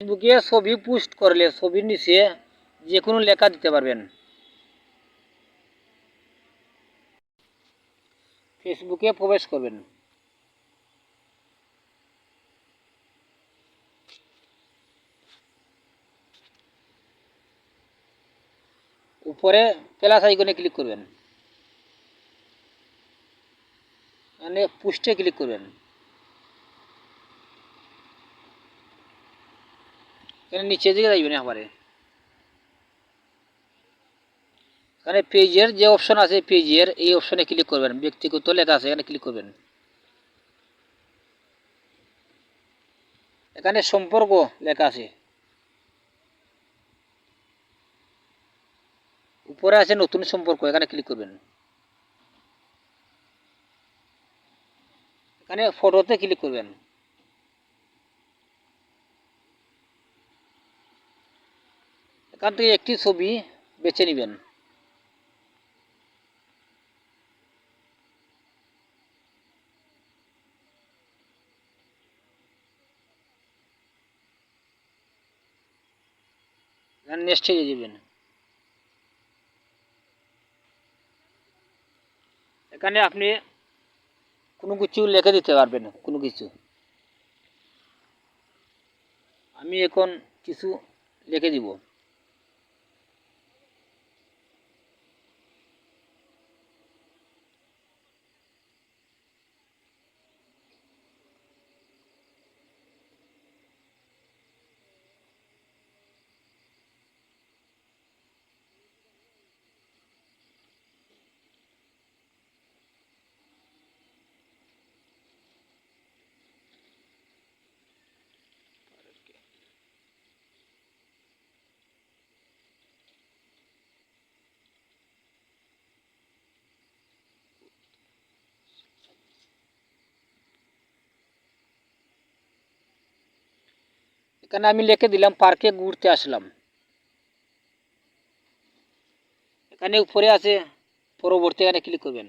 ফেসবুকে ছবি পোস্ট করলে ছবির নিচে যে কোনো লেখা দিতে পারবেন। ফেসবুকে প্রবেশ করবেন। উপরে প্লাস আইকনে ক্লিক করবেন, মানে পোস্টে ক্লিক করবেন। এখানে নিচে দিকে যাইবেন এবারে, এখানে পেজের যে অপশন আছে পেজের এই অপশনে ক্লিক করবেন। ব্যক্তিগত লেখা আছে এখানে ক্লিক করবেন। এখানে সম্পর্ক লেখা আছে, উপরে আছে নতুন সম্পর্ক, এখানে ক্লিক করবেন। এখানে ফটোতে ক্লিক করবেন। এখান থেকে একটি ছবি বেছে নেবেন। এখানে নেক্সটে যাবেন। এখানে আপনি কোনো কিছু লিখে দিতে পারবেন, কোনো কিছু। আমি এখন কিছু লিখে দিব। এখানে আমি লিখে দিলাম পার্কে ঘুরতে আসলাম। এখানে উপরে আছে পরবর্তী, এখানে ক্লিক করবেন।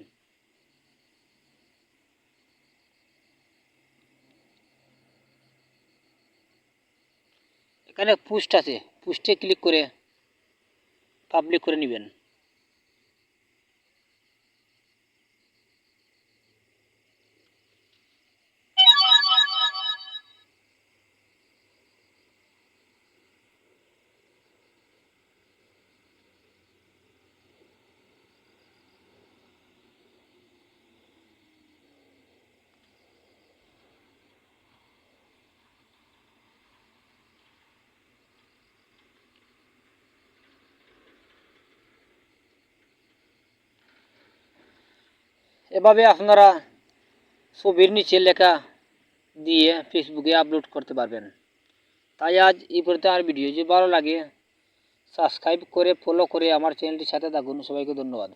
এখানে পোস্ট আছে, পোস্টে ক্লিক করে পাবলিক করে নেবেন। এভাবে আপনারা ছবির নিচে লেখা দিয়ে ফেসবুকে আপলোড করতে পারবেন। তাই আজ এই পর্যন্ত আমার ভিডিও যদি ভালো লাগে সাবস্ক্রাইব করে ফলো করে আমার চ্যানেলটির সাথে থাকুন। সবাইকে ধন্যবাদ।